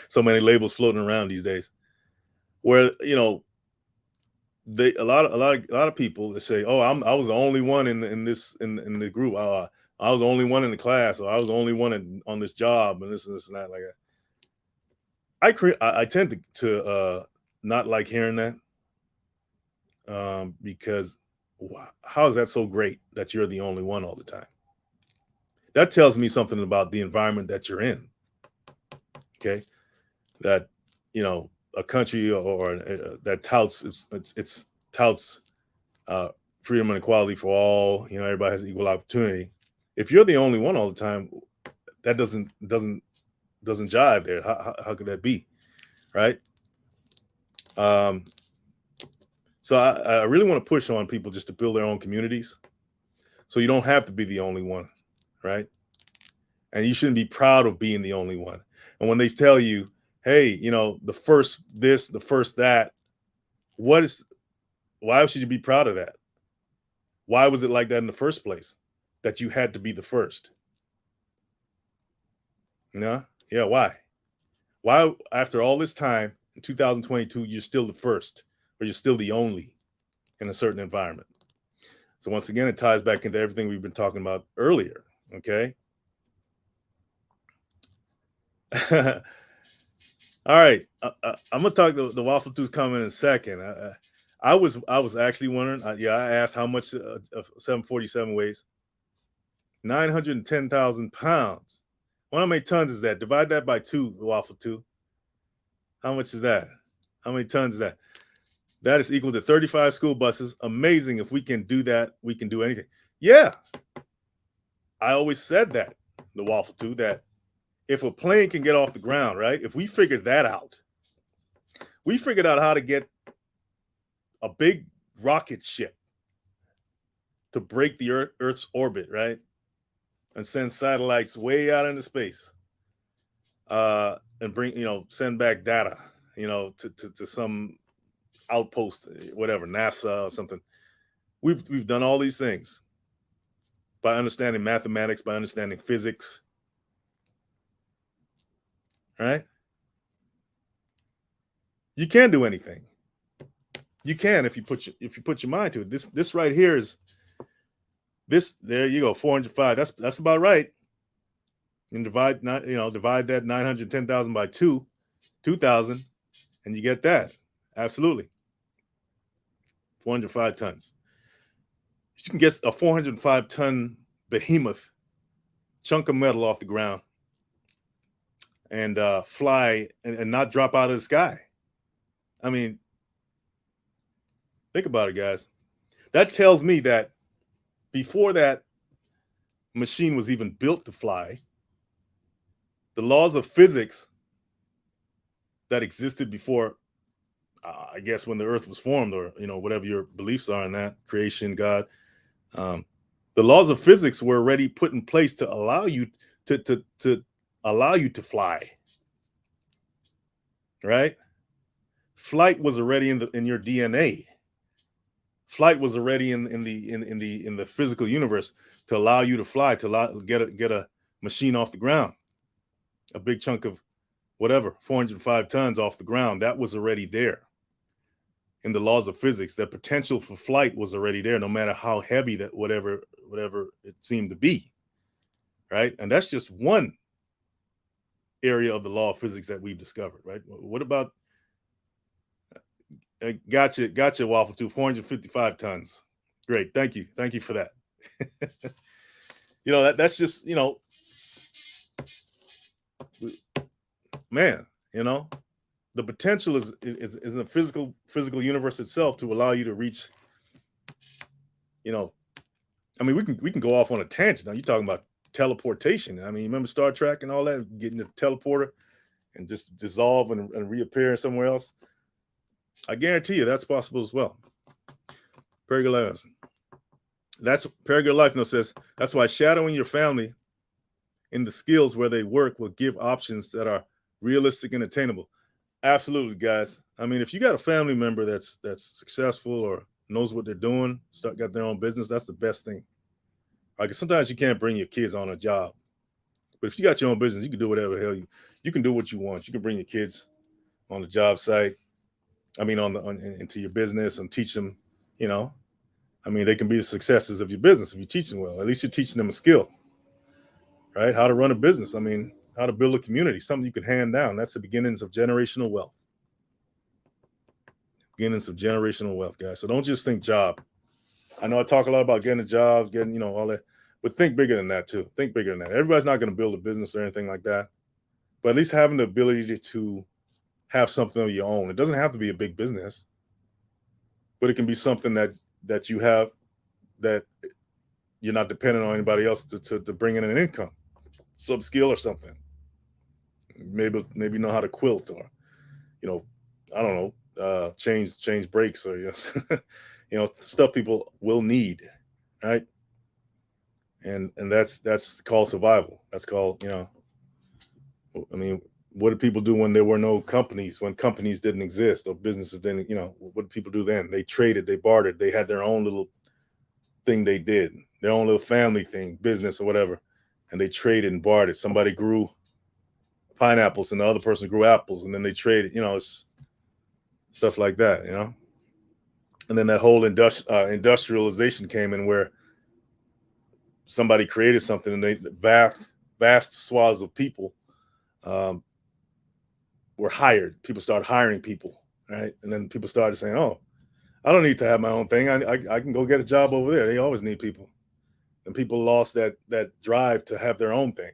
So many labels floating around these days. Where a lot of people that say, "Oh, I was the only one in the group. I was the only one in the class, or I was the only one on this job, and this and that." Like that. I tend to not like hearing that. Because how is that so great that you're the only one all the time? That tells me something about the environment that you're in. Okay, that a country or that touts it's touts freedom and equality for all. Everybody has equal opportunity. If you're the only one all the time, that doesn't jive there. How could that be, right? So I really want to push on people just to build their own communities, so you don't have to be the only one, right? And you shouldn't be proud of being the only one. And when they tell you, hey, the first this, the first that, why should you be proud of that? Why was it like that in the first place, that you had to be the first? Yeah, why? Why, after all this time in 2022, you're still the first, or you're still the only in a certain environment? So once again, it ties back into everything we've been talking about earlier. Okay. All right. I'm gonna talk the waffle tooth comment in a second. I was actually wondering. I asked how much 747 weighs. 910,000 pounds. Well, how many tons is that? Divide that by 2, waffle tooth. How much is that? How many tons is that? That is equal to 35 school buses. Amazing. If we can do that, we can do anything. Yeah. I always said that, the Waffle 2, that if a plane can get off the ground, right? If we figured that out, we figured out how to get a big rocket ship to break the Earth's orbit, right? And send satellites way out into space, and bring, send back data, to some outpost, whatever, NASA or something. We've done all these things by understanding mathematics, by understanding physics, right? You can do anything. You can if you put your mind to it. This right here is this. There you go, 405. That's about right. And divide that 910,000 by 2,000, and you get that. Absolutely, 405 tons. You can get a 405-ton behemoth chunk of metal off the ground and fly and not drop out of the sky. I mean, think about it, guys. That tells me that before that machine was even built to fly, the laws of physics that existed before, I guess, when the earth was formed, or whatever your beliefs are in that, creation, God, the laws of physics were already put in place to allow you to fly, right? Flight was already in your DNA. Flight was already in the physical universe to allow you to fly, to get a machine off the ground, a big chunk of whatever, 405 tons off the ground. That was already there in the laws of physics. That potential for flight was already there, no matter how heavy that whatever it seemed to be, right? And that's just one area of the law of physics that we've discovered, right? What about gotcha, Waffle 2, 455 tons. Great, thank you for that. That's just, man, the potential is in the physical universe itself to allow you to reach, I mean, we can go off on a tangent. Now you're talking about teleportation. I mean, remember Star Trek and all that, getting the teleporter and just dissolve and reappear somewhere else. I guarantee you that's possible as well. Peregrine Life Note says, that's why shadowing your family in the skills where they work will give options that are realistic and attainable. Absolutely, guys. I mean, if you got a family member that's successful or knows what they're doing, got their own business, that's the best thing. Like, sometimes you can't bring your kids on a job, but if you got your own business, you can do whatever the hell you can do what you want. You can bring your kids on the job site. I mean, into your business and teach them, I mean, they can be the successes of your business if you teach them well. At least you're teaching them a skill, right? How to run a business. I mean, how to build a community, something you can hand down. That's the beginnings of generational wealth. Beginnings of generational wealth, guys. So don't just think job. I know I talk a lot about getting a job, getting, all that, but think bigger than that too. Think bigger than that. Everybody's not going to build a business or anything like that, but at least having the ability to have something of your own. It doesn't have to be a big business, but it can be something that you have, that you're not dependent on anybody else to bring in an income, some skill or something. Maybe know how to quilt, or I don't know, change brakes, or stuff people will need, right? And that's called survival. That's called, I mean, what did people do when there were no companies, when companies didn't exist or businesses didn't, what did people do then? They traded, they bartered, they had their own little thing they did, their own little family thing, business or whatever, and they traded and bartered. Somebody grew pineapples and the other person grew apples, and then they traded, it's stuff like that, And then that whole industrialization came in, where somebody created something, and they vast swaths of people were hired. People started hiring people, right? And then people started saying, "Oh, I don't need to have my own thing. I can go get a job over there. They always need people." And people lost that drive to have their own thing,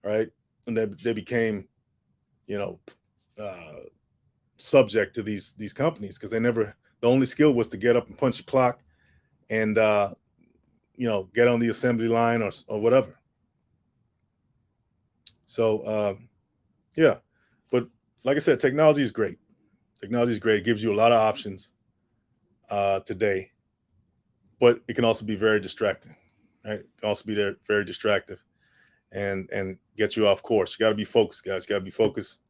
right? And they became, subject to these companies, because the only skill was to get up and punch a clock and get on the assembly line or whatever. So yeah, but like I said, technology is great. Technology is great. It gives you a lot of options today, but it can also be very distracting. Right? It can also be very distractive and get you off course. You got to be focused, guys. You got to be focused.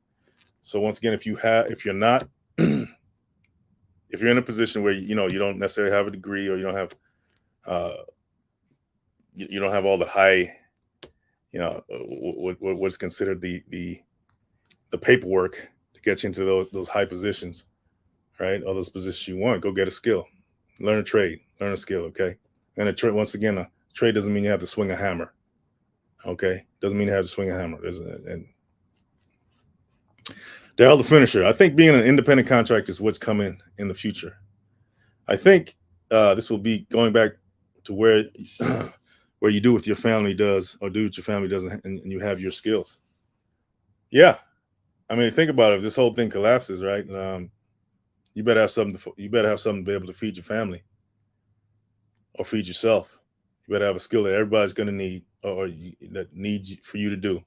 So once again, if you're not, if you're in a position where you don't necessarily have a degree, or you don't have you don't have all the high, what's considered the paperwork to get you into those high positions, right? All those positions you want, go get a skill, learn a trade, learn a skill, okay? And once again, a trade doesn't mean you have to swing a hammer, okay? Doesn't mean you have to swing a hammer. And Daryl the Finisher, I think being an independent contractor is what's coming in the future. I think this will be going back to where where you do what your family does, or do what your family does, and you have your skills. Yeah, I mean, think about it. If this whole thing collapses, right? You better have something. You better have something to be able to feed your family or feed yourself. You better have a skill that everybody's going to need, or that needs for you to do,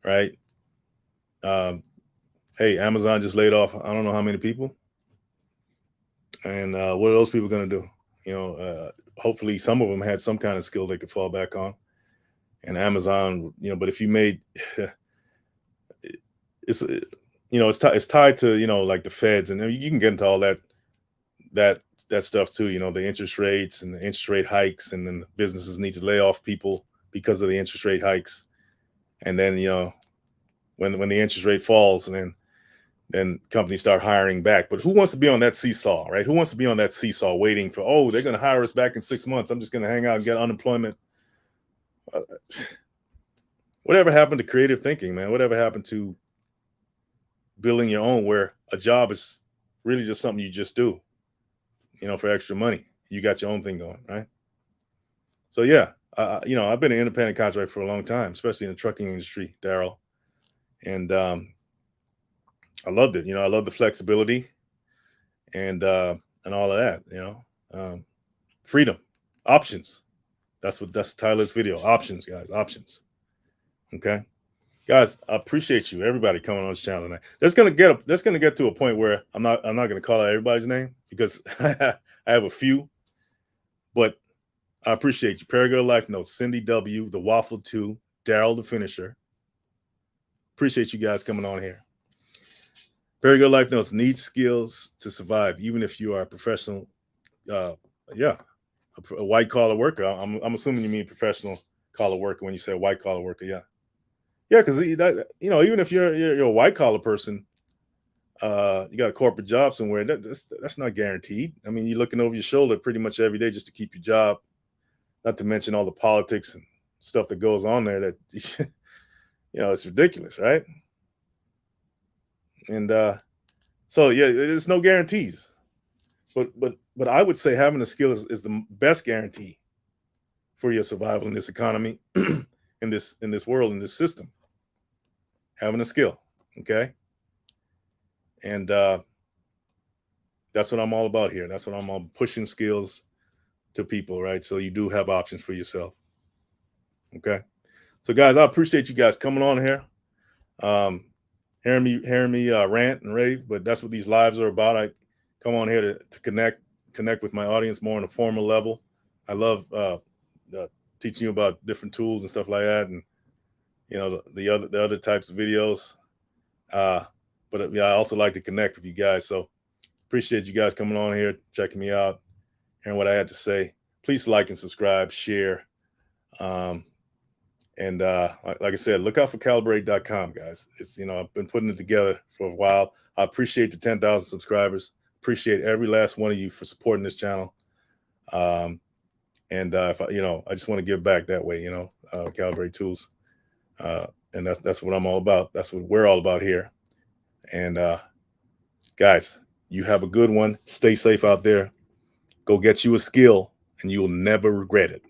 right? Hey, Amazon just laid off I don't know how many people, and what are those people going to do? Hopefully some of them had some kind of skill they could fall back on. And Amazon, but if you made it's tied to like the feds, and you can get into all that stuff too. The interest rates and the interest rate hikes, and then the businesses need to lay off people because of the interest rate hikes. And then when the interest rate falls, and then companies start hiring back. But who wants to be on that seesaw, right? Who wants to be on that seesaw waiting for, they're going to hire us back in 6 months, I'm just going to hang out and get unemployment? Whatever happened to creative thinking, man? Whatever happened to building your own, where a job is really just something you just do, for extra money? You got your own thing going, right? So yeah, I've been an independent contractor for a long time, especially in the trucking industry, Daryl. And I loved it. I love the flexibility and all of that, freedom, options. That's the title of this video. Options, guys, options. Okay. Guys, I appreciate you, everybody coming on this channel tonight. That's gonna get to a point where I'm not gonna call out everybody's name, because I have a few, but I appreciate you. Paragirl Life Notes, Cindy W, the Waffle 2, Daryl the Finisher. Appreciate you guys coming on here. Paragirl Life Notes, need skills to survive, even if you are a professional. A white collar worker. I'm assuming you mean professional collar worker when you say white collar worker. Yeah. Yeah, because even if you're a white collar person, you got a corporate job somewhere, that's not guaranteed. I mean, you're looking over your shoulder pretty much every day just to keep your job. Not to mention all the politics and stuff that goes on there that it's ridiculous, right? And so yeah, there's no guarantees. But I would say having a skill is the best guarantee for your survival in this economy, in this world, in this system. Having a skill, okay? And that's what I'm all about here. That's what I'm all pushing skills to people, right? So you do have options for yourself. Okay. So guys, I appreciate you guys coming on here. Hearing me rant and rave, but that's what these lives are about. I come on here to connect with my audience more on a formal level. I love teaching you about different tools and stuff like that, and the other types of videos. But yeah, I also like to connect with you guys. So appreciate you guys coming on here, checking me out, hearing what I had to say. Please like and subscribe, share. And like I said, look out for Calibrate.com, guys. It's, I've been putting it together for a while. I appreciate the 10,000 subscribers. Appreciate every last one of you for supporting this channel. And if I just want to give back that way, Calibrate Tools. And that's what I'm all about. That's what we're all about here. And guys, you have a good one. Stay safe out there. Go get you a skill, and you'll never regret it.